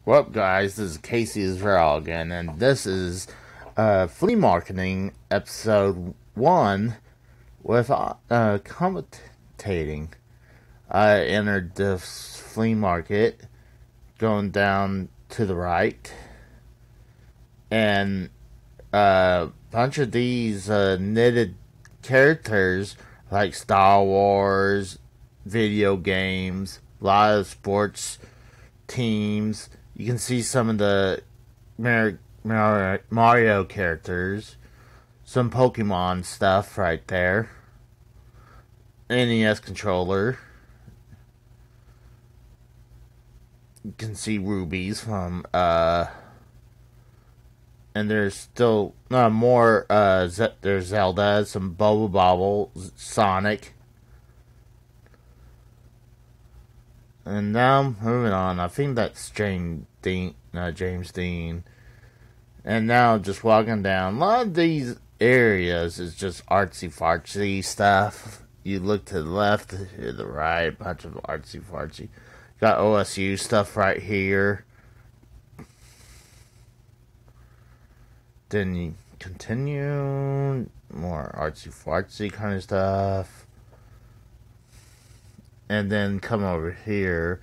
What up, guys? This is Casey Israel again, and this is flea marketing episode 1 with commentating. I entered the flea market going down to the right, and a bunch of these knitted characters like Star Wars, video games, a lot of sports teams. You can see some of the Mario characters, some Pokemon stuff right there. NES controller. You can see rubies from and there's still more there's Zelda, some Bubble Bobble, Sonic. And now moving on, I think that's James Dean. And now just walking down, a lot of these areas is just artsy fartsy stuff. You look to the left, to the right, a bunch of artsy fartsy. Got OSU stuff right here. Then you continue, more artsy fartsy kind of stuff. And then come over here.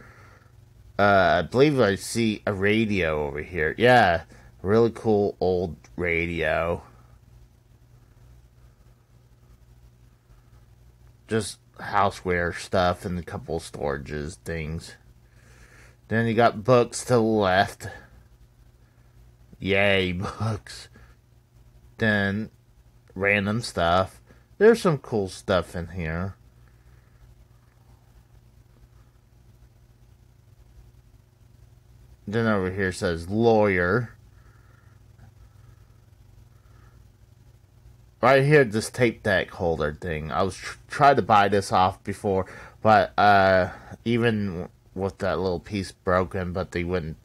I believe I see a radio over here. Yeah, really cool old radio. Just houseware stuff and a couple of storages things. Then you got books to the left. Yay, books. Then random stuff. There's some cool stuff in here. Then over here says lawyer. Right here, this tape deck holder thing. I was trying to buy this off before, but even with that little piece broken, but they wouldn't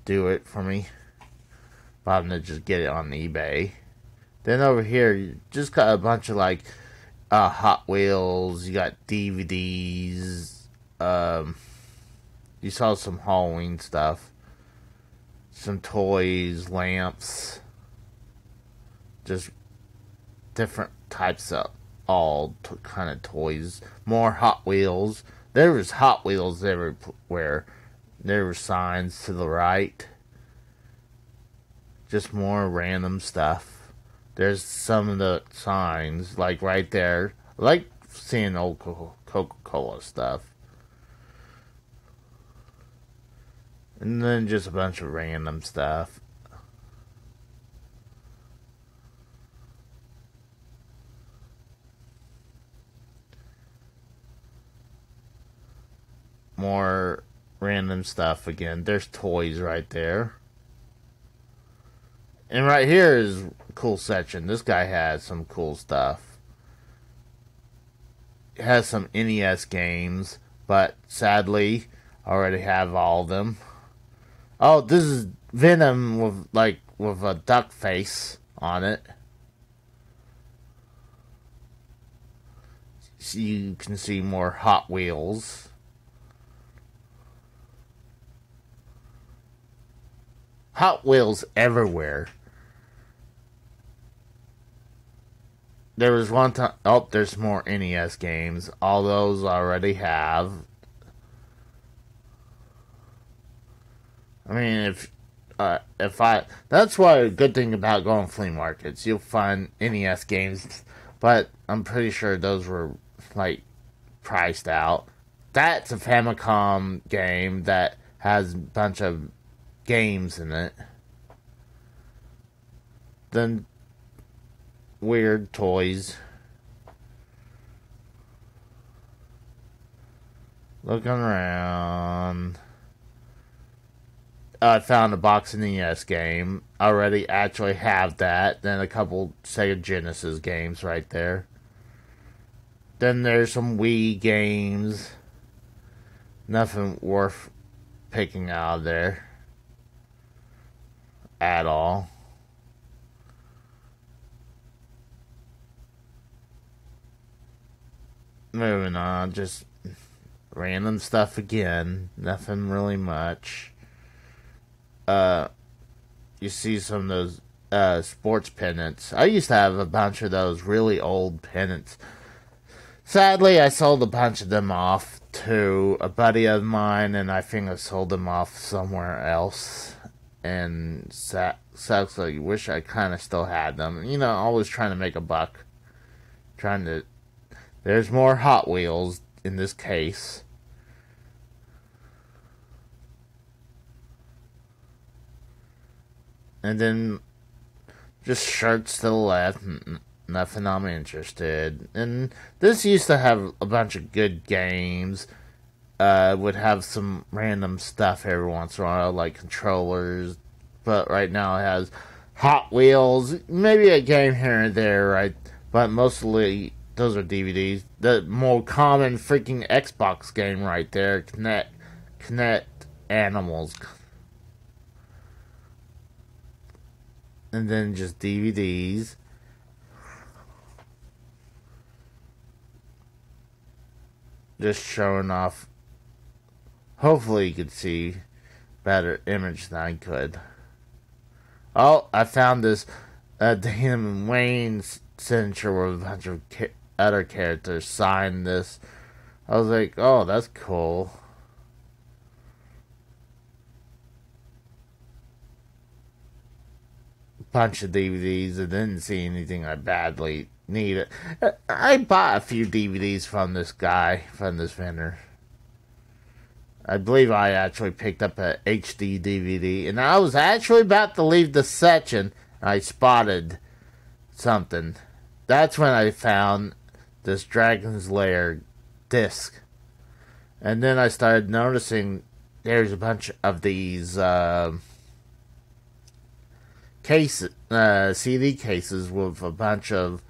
do it for me. But I'm gonna just get it on eBay. Then over here, you just got a bunch of like Hot Wheels. You got DVDs. You saw some Halloween stuff. Some toys, lamps, just different types of all kind of toys. More Hot Wheels. There was Hot Wheels everywhere. There were signs to the right. Just more random stuff. There's some of the signs, like right there. I like seeing old Coca-Cola stuff. And then just a bunch of random stuff. More random stuff again. There's toys right there. And right here is a cool section. This guy has some cool stuff. It has some NES games, but sadly, I already have all of them. Oh, this is Venom with a duck face on it. So you can see more Hot Wheels. Hot Wheels everywhere. There was one time. Oh, there's more NES games. All those I already have. I mean, that's why a good thing about going to flea markets. You'll find NES games, but I'm pretty sure those were, like, priced out. That's a Famicom game that has a bunch of games in it. Then, weird toys. Looking around. I found a box of NES game. I already actually have that. Then a couple Sega Genesis games right there. Then there's some Wii games. Nothing worth picking out of there. At all. Moving on, just random stuff again. Nothing really much. you see some of those sports pennants. I used to have a bunch of those really old pennants. Sadly, I sold a bunch of them off to a buddy of mine, and I think I sold them off somewhere else. And sucks. Like, wish I kind of still had them. You know, always trying to make a buck. Trying to. There's more Hot Wheels in this case. And then just shirts to the left. Nothing I'm interested. And this used to have a bunch of good games. Would have some random stuff every once in a while, like controllers. But right now it has Hot Wheels, maybe a game here and there, right? But mostly those are DVDs. The more common freaking Xbox game right there, Connect Animals. And then just DVDs. Just showing off. Hopefully you could see better image than I could. Oh, I found this Dan Wayne's signature where a bunch of other characters signed this. I was like, oh, that's cool. Bunch of DVDs. I didn't see anything I badly needed. I bought a few DVDs from this guy, from this vendor. I believe I actually picked up a HD DVD, and I was actually about to leave the section, and I spotted something. That's when I found this Dragon's Lair disc. And then I started noticing there's a bunch of these CD cases with a bunch of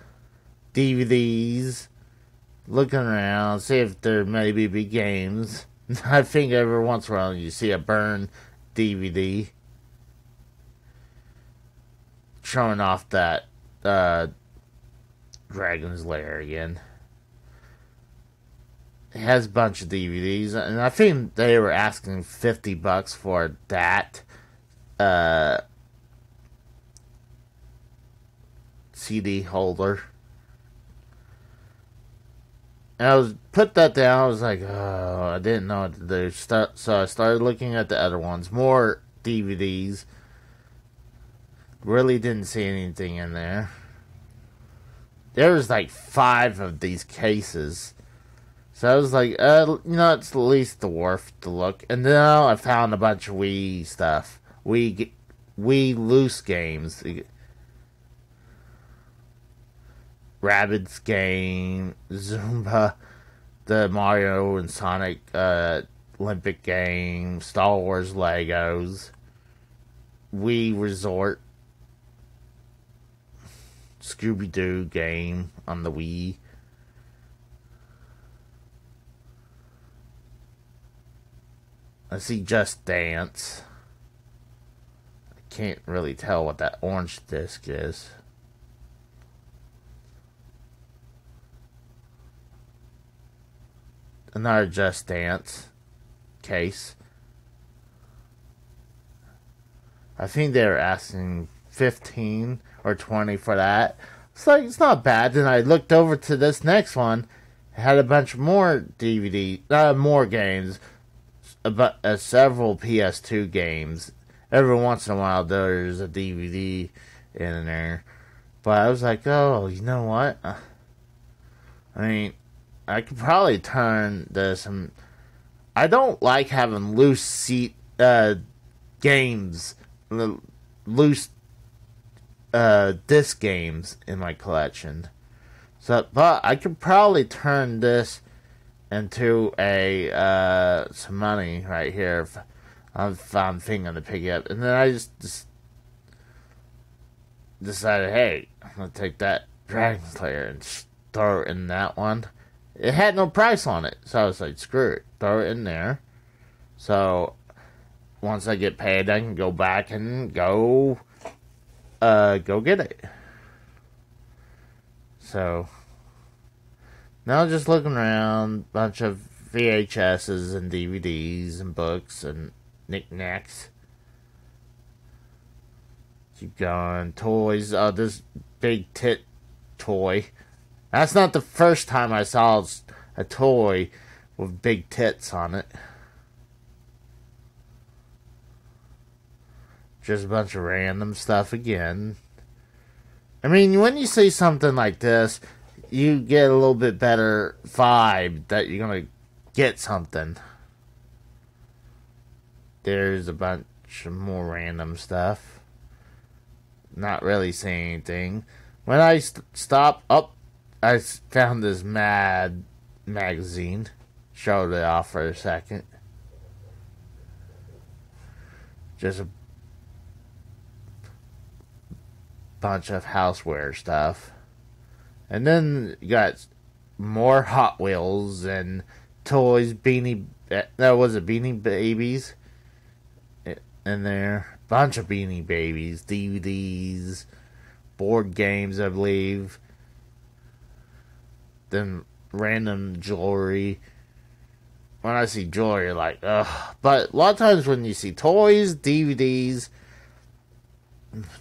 DVDs. Looking around, see if there maybe be games. I think every once in a while you see a burn DVD showing off that Dragon's Lair again. It has a bunch of DVDs, and I think they were asking $50 for that CD holder. And I was put that down. I was like, oh, I didn't know what to do. So I started looking at the other ones, more DVDs. Really didn't see anything in there. There was like 5 of these cases. So I was like, it's at least worth the look. And then I found a bunch of Wii stuff. Wii loose games. Rabbids game, Zumba, the Mario and Sonic Olympic game, Star Wars Legos, Wii Resort, Scooby-Doo game on the Wii. I see Just Dance. I can't really tell what that orange disc is. Another Just Dance case. I think they were asking 15 or 20 for that. It's like, it's not bad. Then I looked over to this next one. It had a bunch more more games. About several PS2 games. Every once in a while there's a DVD in there. But I was like, oh, you know what? I mean, I could probably turn this. And I don't like having loose games, loose disc games in my collection. So, but I could probably turn this into some money right here if I'm thinking to pick it up. And then I just decided, hey, I'm gonna take that Dragon's Lair and throw it in that one. It had no price on it, so I was like, screw it, throw it in there. So once I get paid, I can go back and go get it. So now just looking around, bunch of VHSs and DVDs and books and knickknacks. Keep going. Toys. Oh, this big tit toy. That's not the first time I saw a toy with big tits on it. Just a bunch of random stuff again. I mean, when you see something like this, you get a little bit better vibe that you're going to get something. There's a bunch of more random stuff. Not really saying anything. When I stopped up, I found this Mad magazine. Showed it off for a second. Just a bunch of houseware stuff. And then you got more Hot Wheels and toys, Beanie Babies in there. Bunch of Beanie Babies, DVDs, board games, I believe. Then random jewelry. When I see jewelry, like, ugh. But a lot of times when you see toys, DVDs,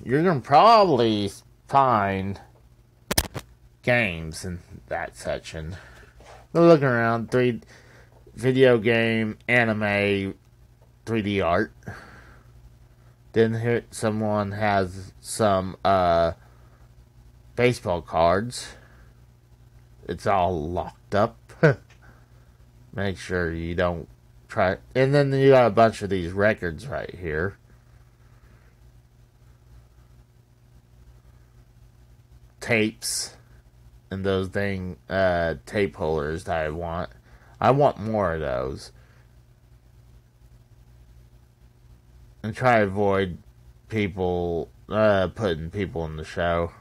you're going to probably find games in that section. They're looking around, video game, anime, 3D art. Then here someone has some baseball cards. It's all locked up. Make sure you don't try. And then you got a bunch of these records right here. Tapes. And those tape holders that I want. I want more of those. And try to avoid people, putting people in the show.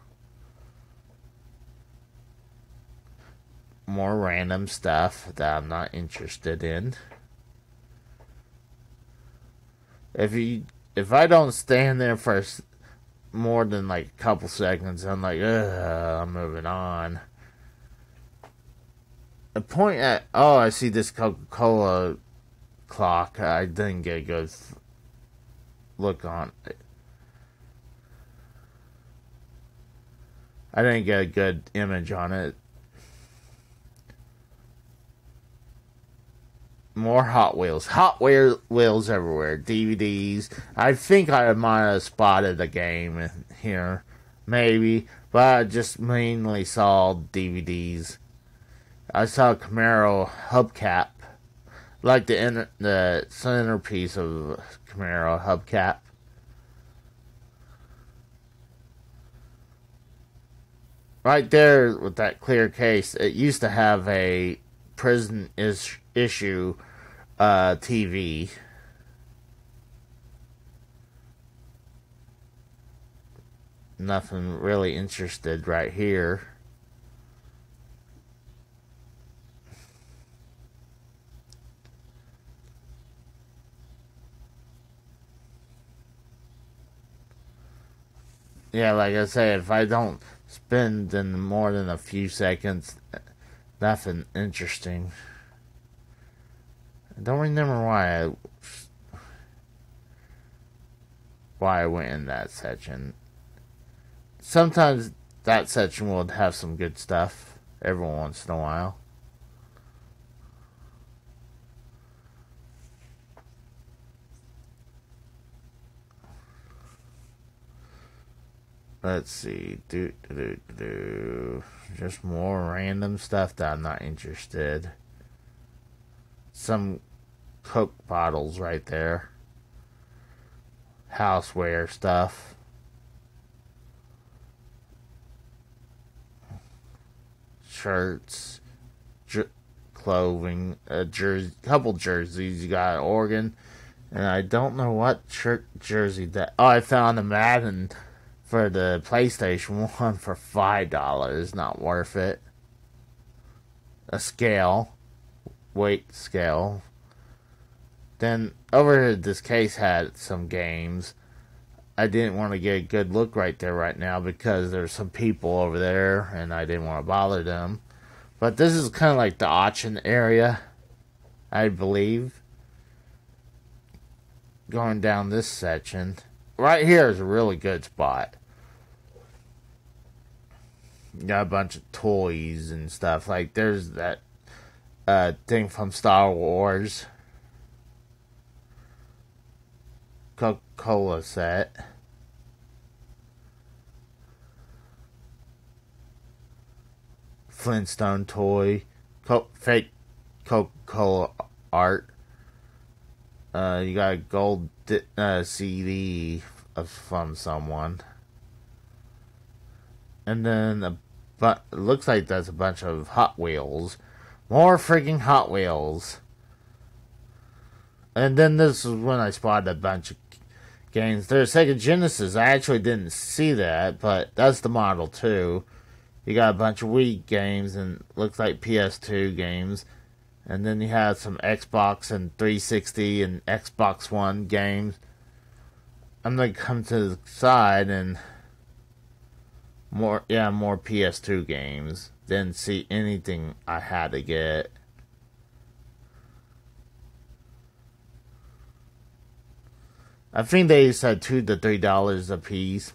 More random stuff that I'm not interested in. If I don't stand there for more than like a couple seconds, I'm like, ugh, I'm moving on. The point at, oh, I see this Coca-Cola clock. I didn't get a good look on it. I didn't get a good image on it. More Hot Wheels. Hot Wheels everywhere. DVDs. I think I might have spotted a game here. Maybe. But I just mainly saw DVDs. I saw a Camaro hubcap. Like the centerpiece of Camaro hubcap. Right there with that clear case, it used to have a prison issue TV. Nothing really interested right here. Yeah, like I say, if I don't spend in more than a few seconds, nothing interesting. I don't remember why I went in that section. Sometimes that section will have some good stuff every once in a while. Let's see. Just more random stuff that I'm not interested. Some Coke bottles right there. Houseware stuff. Shirts. Clothing. Couple jerseys. You got Oregon. And I don't know what jersey that. Oh, I found a Madden for the PlayStation 1 for $5. Not worth it. A scale. Weight scale. Then over here, this case had some games. I didn't want to get a good look right there right now because there's some people over there and I didn't want to bother them. But this is kind of like the auction area, I believe. Going down this section. right here is a really good spot. You got a bunch of toys and stuff. Like, there's that thing from Star Wars. Coca-Cola set. Flintstone toy. Fake Coca-Cola art. You got a gold CD from someone. And then it looks like that's a bunch of Hot Wheels. More freaking Hot Wheels. And then this is when I spotted a bunch of games. There's Sega Genesis. I actually didn't see that, but that's the model too. You got a bunch of Wii games and looks like PS2 games. And then you have some Xbox and 360 and Xbox One games. I'm going to come to the side and more PS2 games. Didn't see anything I had to get. I think they said $2 to $3 a piece.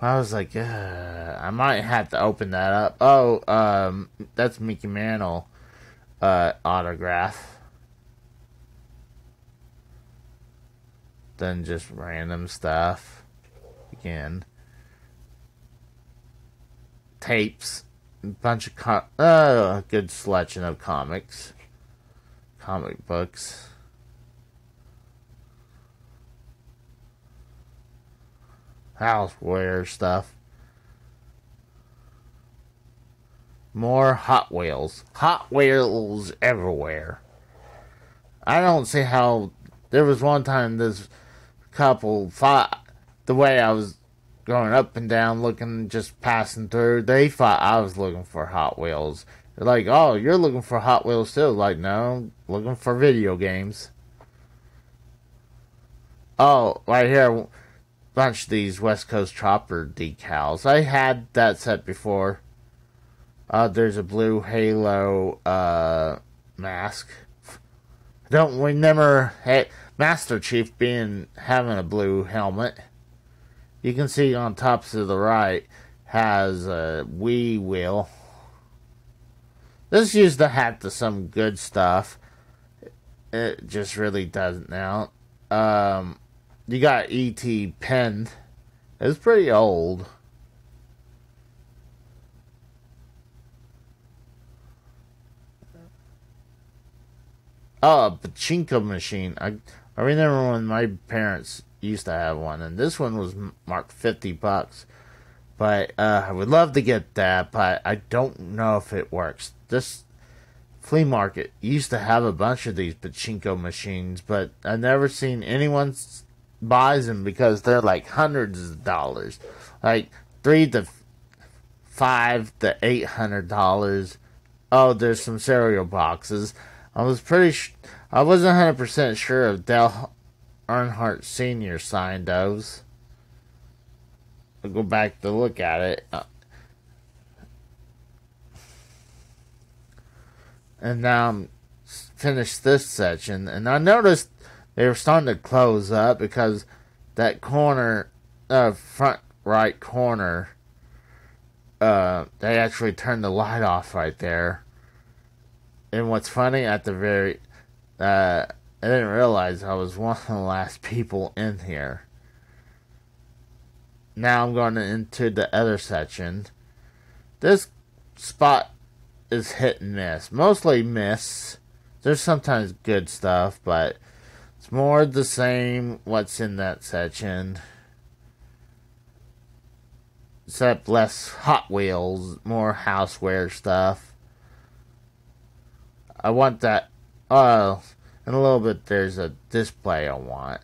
I was like, I might have to open that up. Oh, that's Mickey Mantle autograph. Then just random stuff. Again. Tapes. A bunch of good selection of comics. Comic books. Houseware stuff. More Hot Wheels. Hot Wheels everywhere. I don't see how. There was one time this couple fought. The way I was going up and down, looking, just passing through, they thought I was looking for Hot Wheels. They're like, oh, you're looking for Hot Wheels too? Like, no, looking for video games. Oh, right here. Bunch of these West Coast Chopper decals. I had that set before. There's a blue Halo mask. Don't remember Master Chief having a blue helmet. You can see on top to the right has a Wii wheel. This used to have some good stuff. It just really doesn't now. You got E.T. pinned. It's pretty old. Oh, a pachinko machine. I remember when my parents used to have one, and this one was marked $50. But I would love to get that, but I don't know if it works. This flea market used to have a bunch of these pachinko machines, but I've never seen anyone buys them because they're like hundreds of dollars, like $300 to $500 to $800. Oh, there's some cereal boxes. I wasn't 100% sure if Dale Earnhardt Sr. signed those. I'll go back to look at it. And now I'm finished this section, and I noticed they were starting to close up because that corner, front right corner, they actually turned the light off right there. And what's funny, at the very, I didn't realize I was one of the last people in here. Now I'm going into the other section. This spot is hit and miss. Mostly miss. There's sometimes good stuff, but it's more the same what's in that section. Except less Hot Wheels, more houseware stuff. I want that. In a little bit there's a display I want.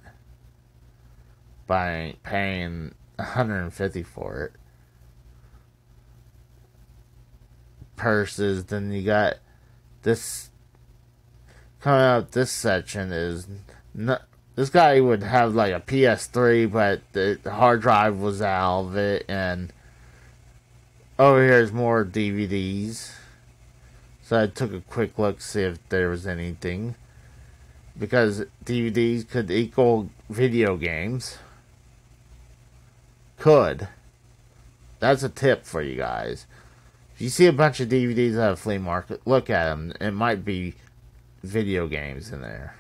By paying $150 for it. Purses, then you got this coming out. This section is this guy would have like a PS3, but the hard drive was out of it, and over here is more DVDs. So I took a quick look to see if there was anything, because DVDs could equal video games. could. That's a tip for you guys. If you see a bunch of DVDs at a flea market, look at them. It might be video games in there.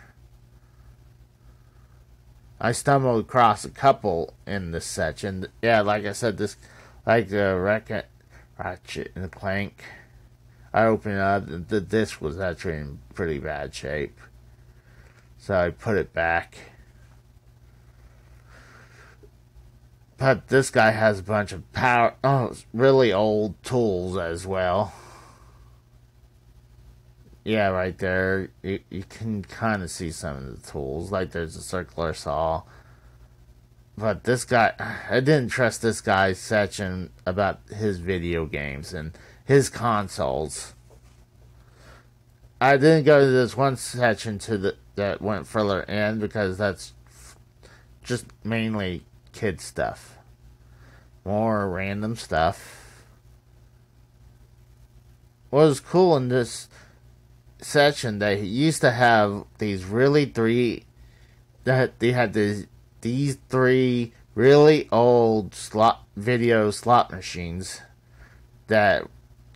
I stumbled across a couple in this section. Yeah, like I said, this, like the Ratchet and Clank. I opened it up. The disc was actually in pretty bad shape, so I put it back. But this guy has a bunch of really old tools as well. Yeah, right there. You can kind of see some of the tools. Like there's a circular saw. But this guy, I didn't trust this guy's section about his video games and his consoles. I didn't go to this one section that went further in because that's just mainly kid stuff. More random stuff. What was cool in this section, they used to have these these three really old video slot machines that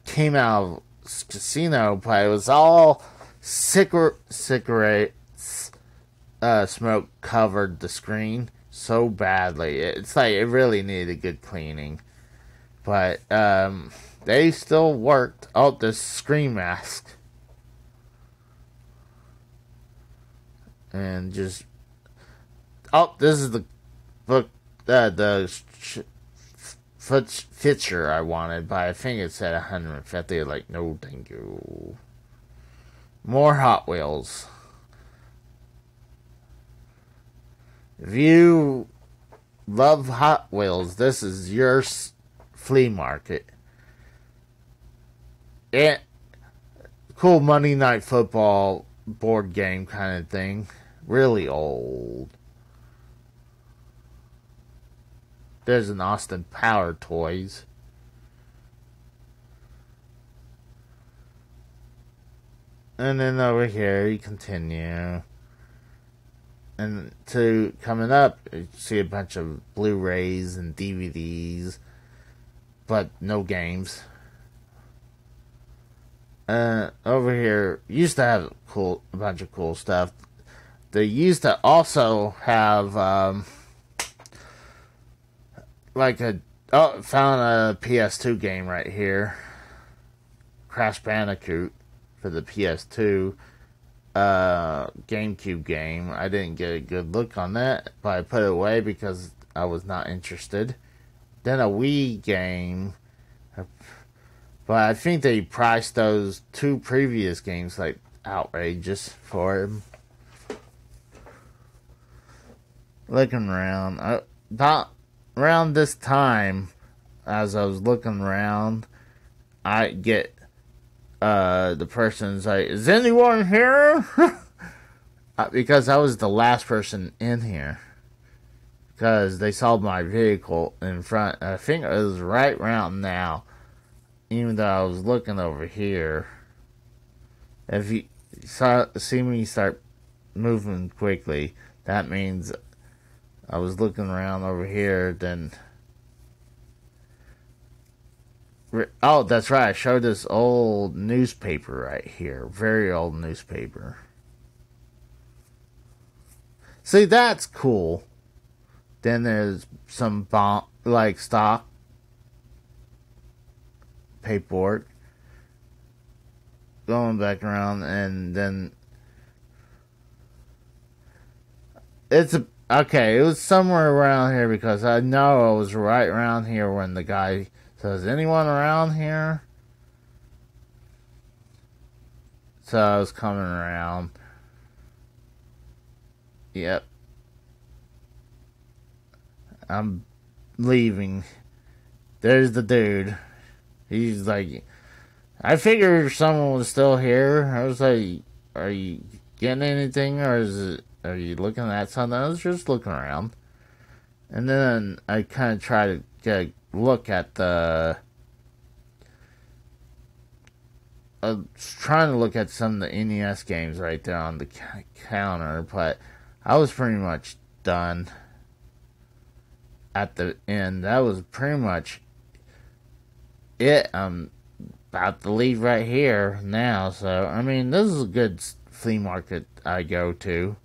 came out of casino, but it was all cigarette smoke covered the screen so badly. It's like it really needed good cleaning, but they still worked. Oh, the screen mask, and just this is the book, feature I wanted, but I think it said 150. Like, no, thank you. More Hot Wheels. If you love Hot Wheels, this is your flea market. Cool Monday Night Football board game kind of thing. Really old. There's an Austin Power Toys. And then over here, you continue. And coming up, you see a bunch of Blu-rays and DVDs, but no games. Over here, used to have a bunch of cool stuff. They used to also have, found a PS2 game right here. Crash Bandicoot for the PS2. GameCube game. I didn't get a good look on that, but I put it away because I was not interested. Then a Wii game, but I think they priced those two previous games like outrageous for them. Looking around, about around this time, as I was looking around, I get the person's like, "Is anyone here?" Because I was the last person in here. Because they saw my vehicle in front. I think it was right around now. Even though I was looking over here. If you see me start moving quickly, that means I was looking around over here, then... Oh, that's right. I showed this old newspaper right here. Very old newspaper. See, that's cool. Then there's some stock paperwork. Going back around, and then okay, it was somewhere around here because I know I was right around here when the guy says, "Anyone around here?" So I was coming around. Yep. I'm leaving. There's the dude. He's like, I figured someone was still here. I was like, "Are you getting anything, or are you looking at something?" I was just looking around. And then I kind of try to get a look at I was trying to look at some of the NES games right there on the counter, but I was pretty much done. at the end. That was pretty much it. I'm about to leave right here now. So, I mean, this is a good flea market I go to.